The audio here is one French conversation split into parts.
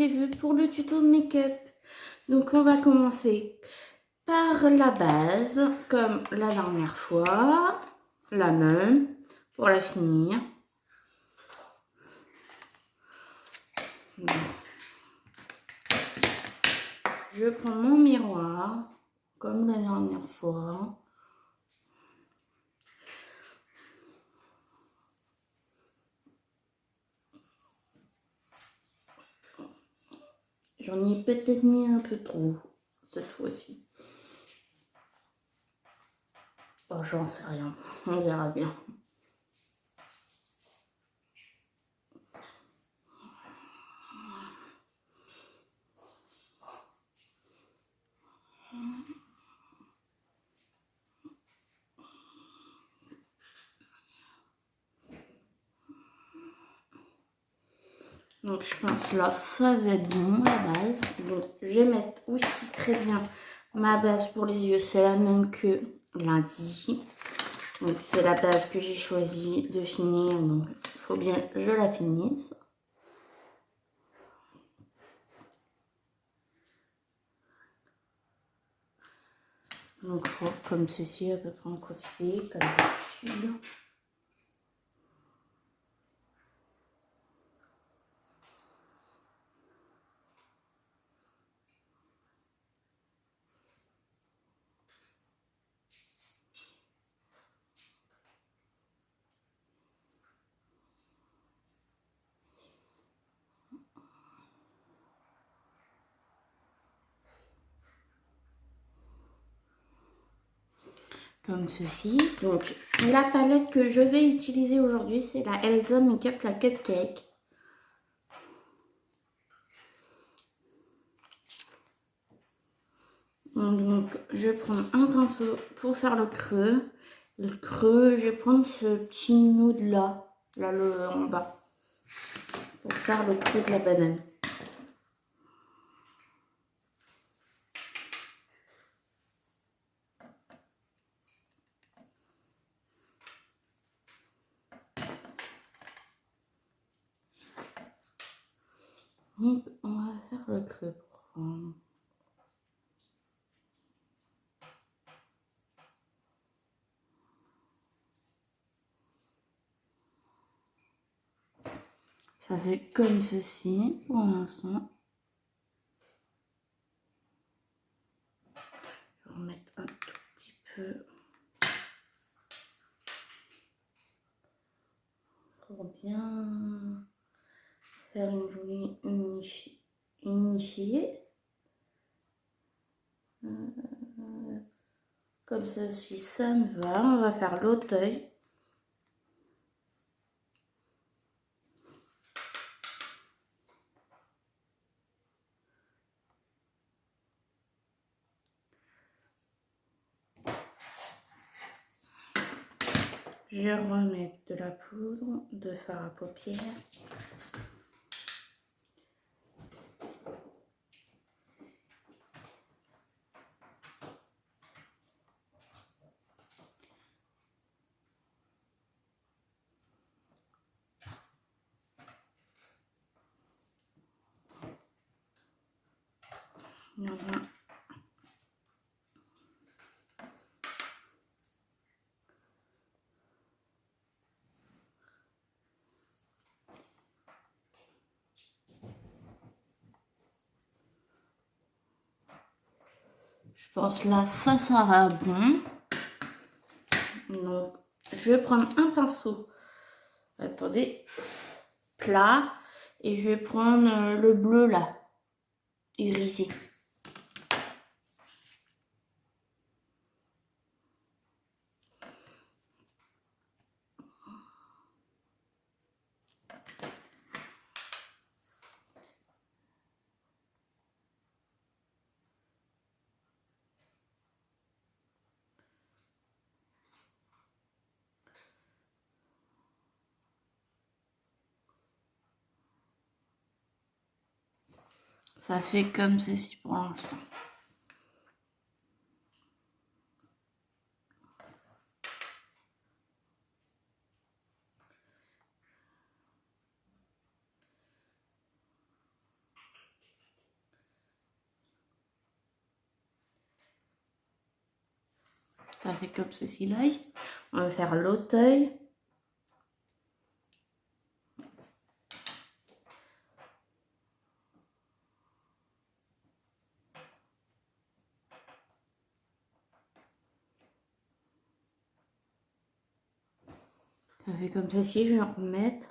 prévu pour le tuto de make-up. Donc on va commencer par la base, comme la dernière fois, la même, pour la finir. Je prends mon miroir, comme la dernière fois. J'en ai peut-être mis un peu trop, cette fois-ci. Oh, j'en sais rien, on verra bien. Donc je pense là, ça va être bon, la base. Donc je vais mettre aussi très bien ma base pour les yeux. C'est la même que lundi. Donc c'est la base que j'ai choisi de finir. Donc il faut bien que je la finisse. Donc comme ceci, à peu près en quantité, comme d'habitude. Comme ceci. Donc la palette que je vais utiliser aujourd'hui, c'est la Elsa Makeup, la Cupcake. Donc je vais prendre un pinceau pour faire le creux. Le creux, je vais prendre ce petit nude là, en bas, pour faire le creux de la banane. Donc on va faire le creux. Ça fait comme ceci pour l'instant. Je vais remettre un tout petit peu pour bien faire une jolie unifiée. Comme ceci, ça me va. On va faire l'autre œil. Je vais remettre de la poudre de fard à paupières. Voilà. Je pense là, ça sera bon. Donc, je vais prendre un pinceau. Attendez. Plat. Et je vais prendre le bleu là. Irisé. Ça fait comme ceci pour l'instant. Ça fait comme ceci l'œil. On va faire l'autre œil. Ça fait comme ceci, je vais en remettre.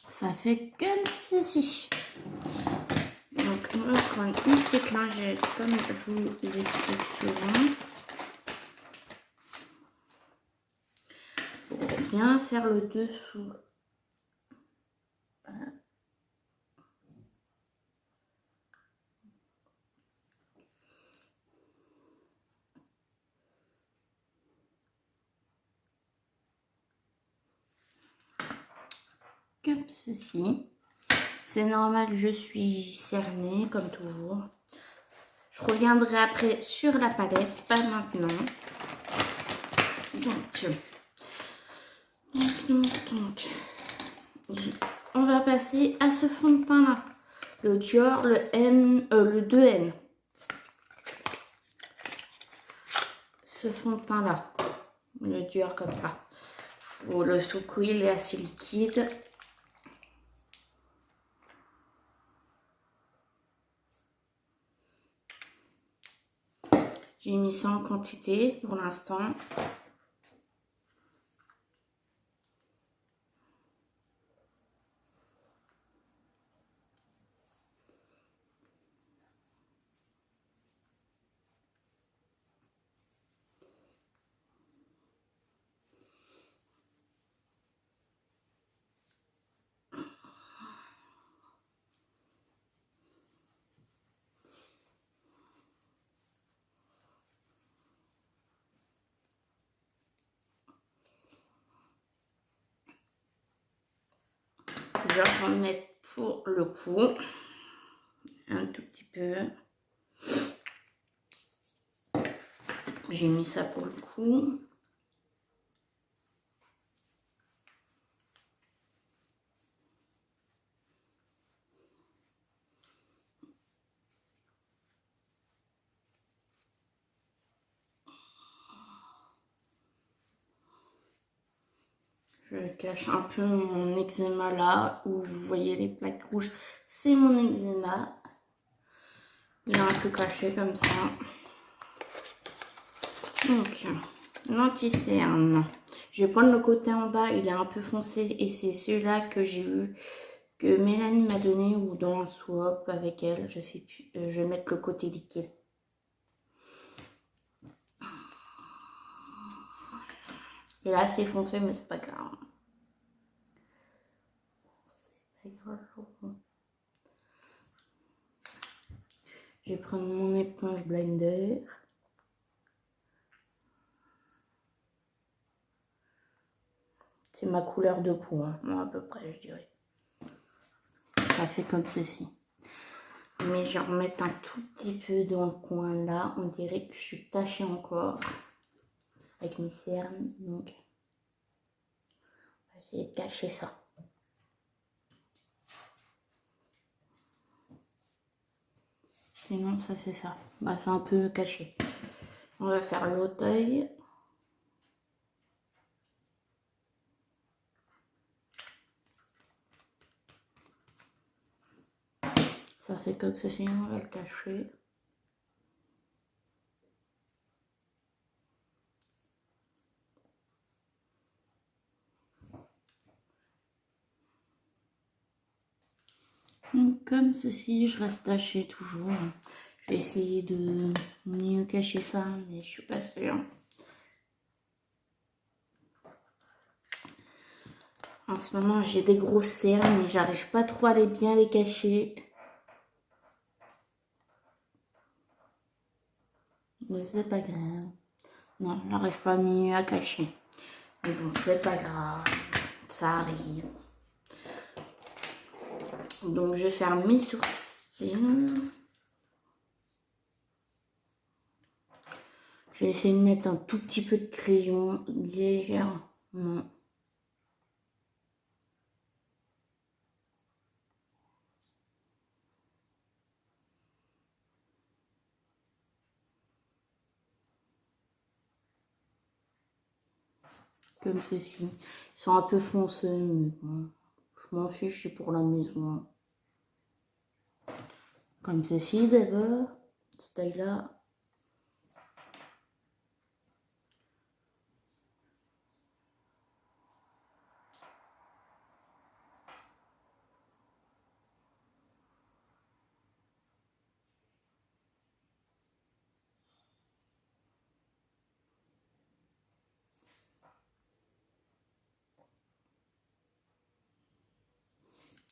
Ça fait comme ceci. Donc on va prendre une petite lingette comme je vous explique souvent. Pour bien faire le dessous. Voilà. Comme ceci. C'est normal, je suis cernée comme toujours. Je reviendrai après sur la palette, pas maintenant. Donc, on va passer à ce fond de teint là. Le Dior, le 2N. Ce fond de teint là. Le Dior comme ça. Ou le Soukoil est assez liquide. J'ai mis ça en quantité pour l'instant. Je vais remettre pour le cou. Un tout petit peu. J'ai mis ça pour le cou. Je cache un peu mon eczéma là, où vous voyez les plaques rouges, c'est mon eczéma. Il est un peu caché comme ça. Donc, l'anti-cerne. Je vais prendre le côté en bas, il est un peu foncé et c'est celui-là que j'ai eu, que Mélanie m'a donné ou dans un swap avec elle, je sais plus. Je vais mettre le côté liquide. Et là, c'est foncé, mais c'est pas grave. Je vais prendre mon éponge blender. C'est ma couleur de peau, hein. Moi, à peu près, je dirais. Ça fait comme ceci. Mais je vais remettre un tout petit peu dans le coin là. On dirait que je suis tachée encore avec mes cernes. Donc, on va essayer de cacher ça. Sinon, ça fait ça. Bah, c'est un peu caché. On va faire l'autre œil. Ça fait comme ceci, on va le cacher. Donc, comme ceci, je reste tachée toujours. Je vais essayer de mieux cacher ça, mais je suis pas sûre. En ce moment, j'ai des grosses cernes et j'arrive pas trop à bien les cacher. Mais c'est pas grave. Non, je n'arrive pas mieux à cacher. Mais bon, c'est pas grave. Ça arrive. Donc, je vais faire mes sourcils. Je vais essayer de mettre un tout petit peu de crayon légèrement. Comme ceci. Ils sont un peu foncés, mais bon, je m'en fiche, c'est pour la maison. Comme ceci d'abord, cette taille-là.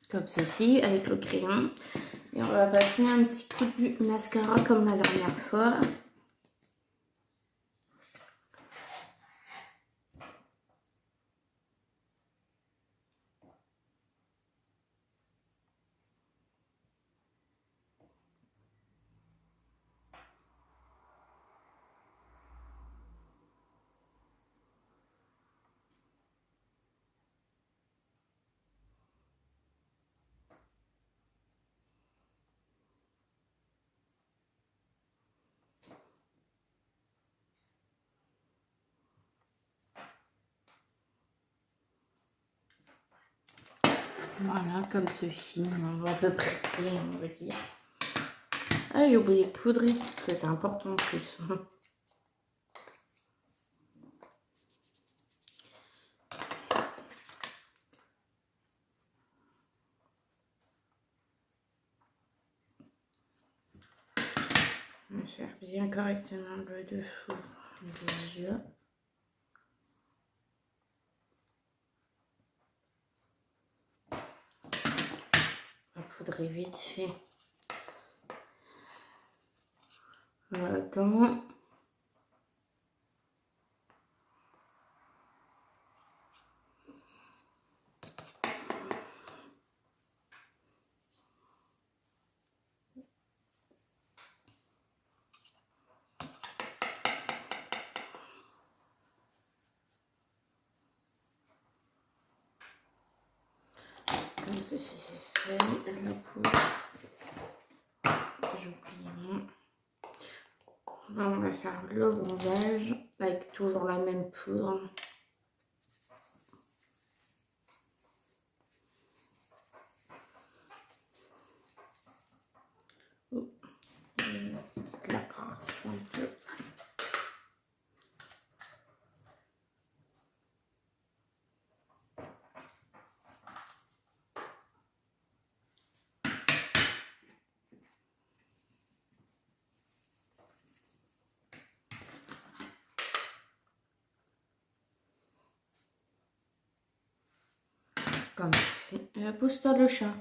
Comme ceci, avec le crayon. Et on va passer un petit coup du mascara comme la dernière fois. Voilà, comme ceci, à peu près, on va dire. Ah, j'ai oublié de poudrer, c'était important en plus. On va faire bien correctement le dessous des yeux. On va poudrer vite fait. Attends. Comme ceci c'est fait, la poudre. J'oublie. On va faire le bronzage avec toujours la même poudre. La crasse un peu. Comme ceci. Pousse-toi le chat.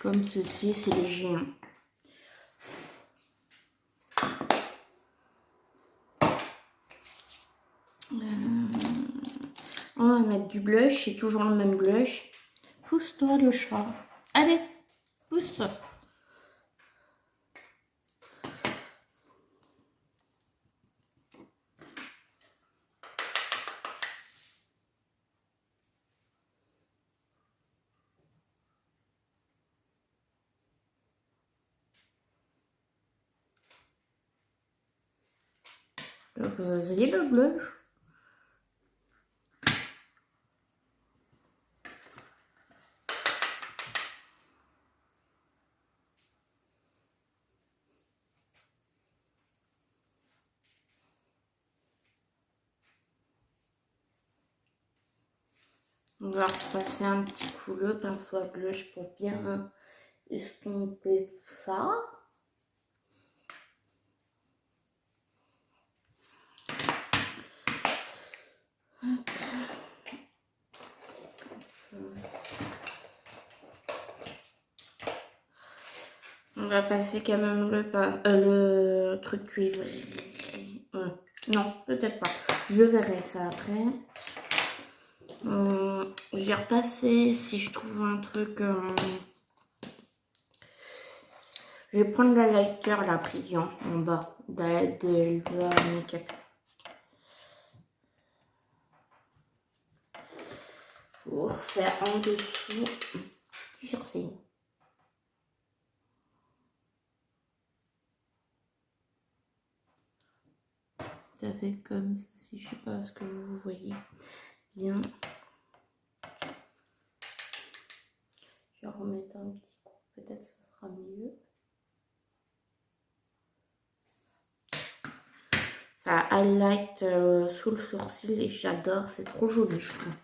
Comme ceci, c'est léger. Hein. On va mettre du blush, c'est toujours le même blush. Pousse-toi le chat. Allez, pousse. Donc vous avez le blush. On va repasser un petit coup le pinceau à blush pour bien estomper tout ça. On va passer quand même le truc cuivré. Non, peut-être pas. Je verrai ça après. Je vais repasser si je trouve un truc. Je vais prendre la lighter, la pliant en bas de Elsa Makeup. Pour faire en dessous du sourcil. Ça fait comme ça, si je sais pas ce que vous voyez bien. Je vais remettre un petit coup, peut-être ça sera mieux. Ça highlight sous le sourcil et j'adore, c'est trop joli je trouve.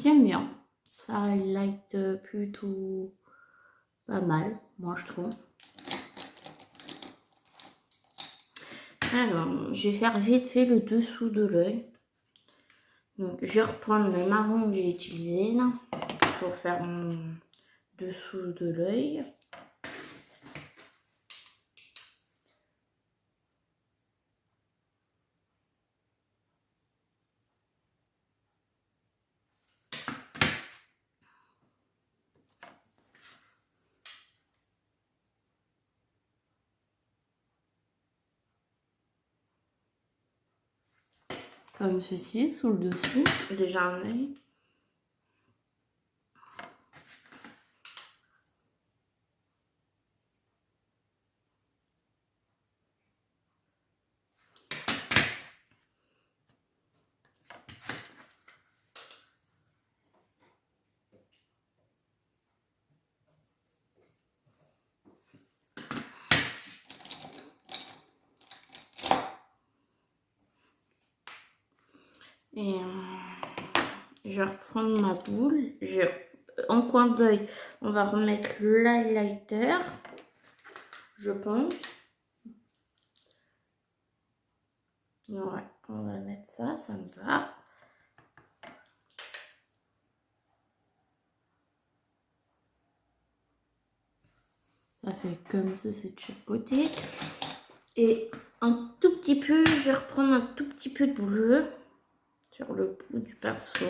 J'aime bien, ça highlight plutôt pas mal, moi je trouve. Alors, je vais faire vite fait le dessous de l'œil. Donc, je vais reprendre le marron que j'ai utilisé là pour faire mon dessous de l'œil. Comme ceci, sous le dessous, déjà un œil. Et je vais reprendre ma boule. En coin d'œil, on va remettre l'highlighter, je pense. Ouais, on va mettre ça, ça me va. Ça fait comme ça, c'est de chaque côté. Et un tout petit peu, je vais reprendre un tout petit peu de bleu sur le bout du pinceau.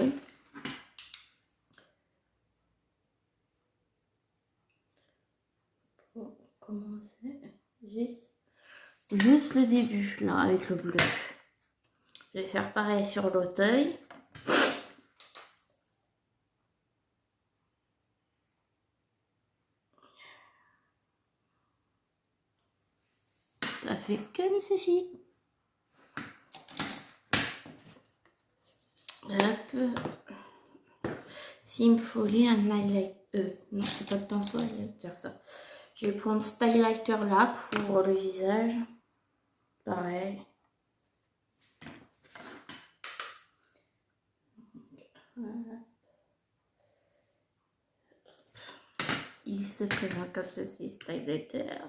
Pour commencer, juste le début, là, avec le bleu. Je vais faire pareil sur l'autre œil. Ça fait comme ceci. Hop. S'il me fallait un highlight, non c'est pas de pinceau highlighter ça. Je vais prendre cet highlighter là pour le visage. Pareil. Voilà. Il se présente comme ceci, cet highlighter.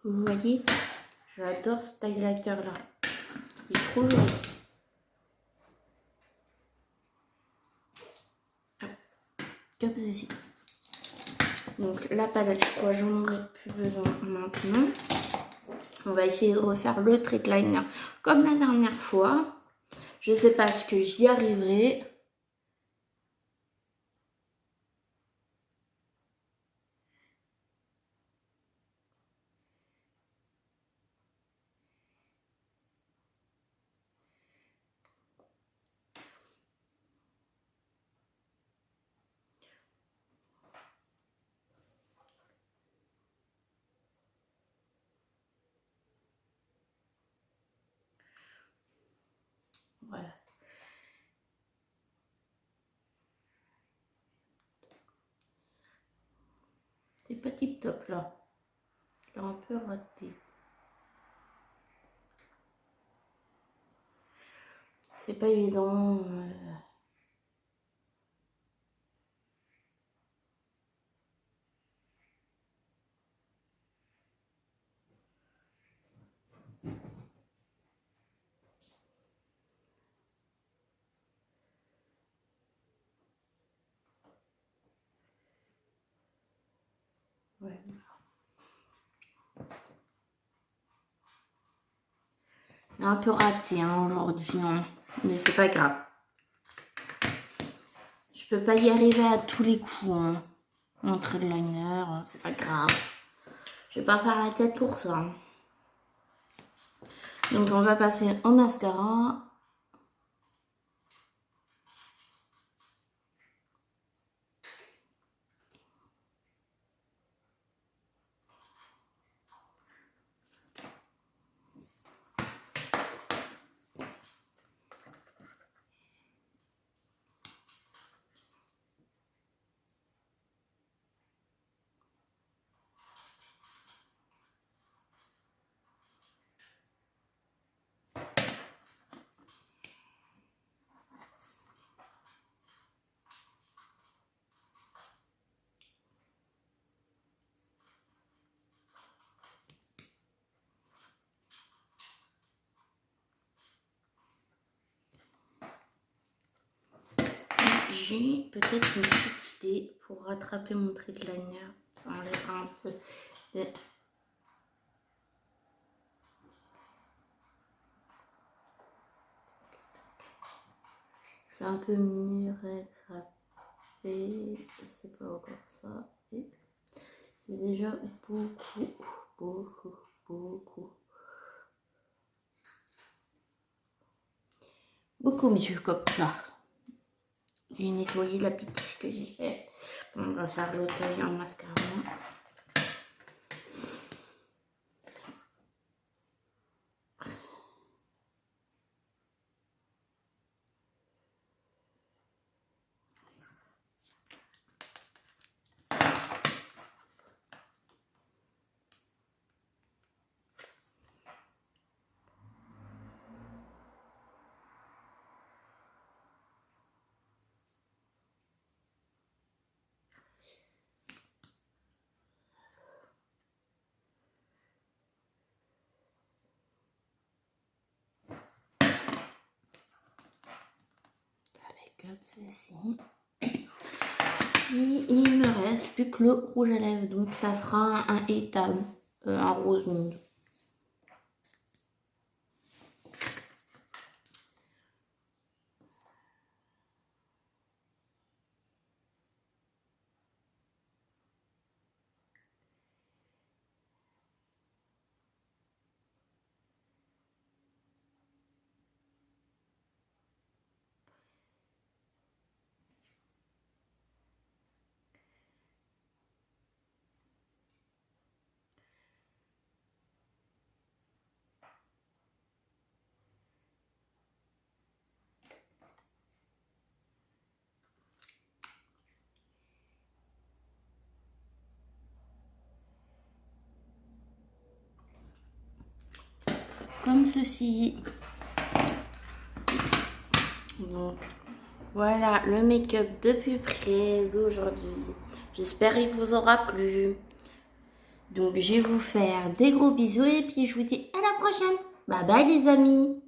Vous voyez, j'adore cet highlighter là. Il est trop joli. Comme ceci. Donc la palette, je crois, j'en aurai plus besoin maintenant. On va essayer de refaire le trick liner comme la dernière fois. Je sais pas ce que j'y arriverai. C'est pas tip top là. J'ai un peu raté. C'est pas évident. Ouais. Un peu raté hein, aujourd'hui, hein. Mais c'est pas grave. Je peux pas y arriver à tous les coups. Hein. Mon trait de liner, c'est pas grave. Je vais pas faire la tête pour ça. Donc on va passer au mascara. J'ai peut-être une petite idée pour rattraper mon trait de liner. Ça enlèvera un peu de... Je vais un peu mieux rattraper. C'est pas encore ça. Et c'est déjà beaucoup mieux comme ça. J'ai nettoyé la petite que j'ai fait. On va faire l'autre œil en mascara. Comme ceci. Si il me reste plus que le rouge à lèvres, donc ça sera un étable, un rose monde. Comme ceci. Donc voilà le make-up de plus près d'aujourd'hui. J'espère qu'il vous aura plu. Donc je vais vous faire des gros bisous et puis je vous dis à la prochaine. Bye bye les amis.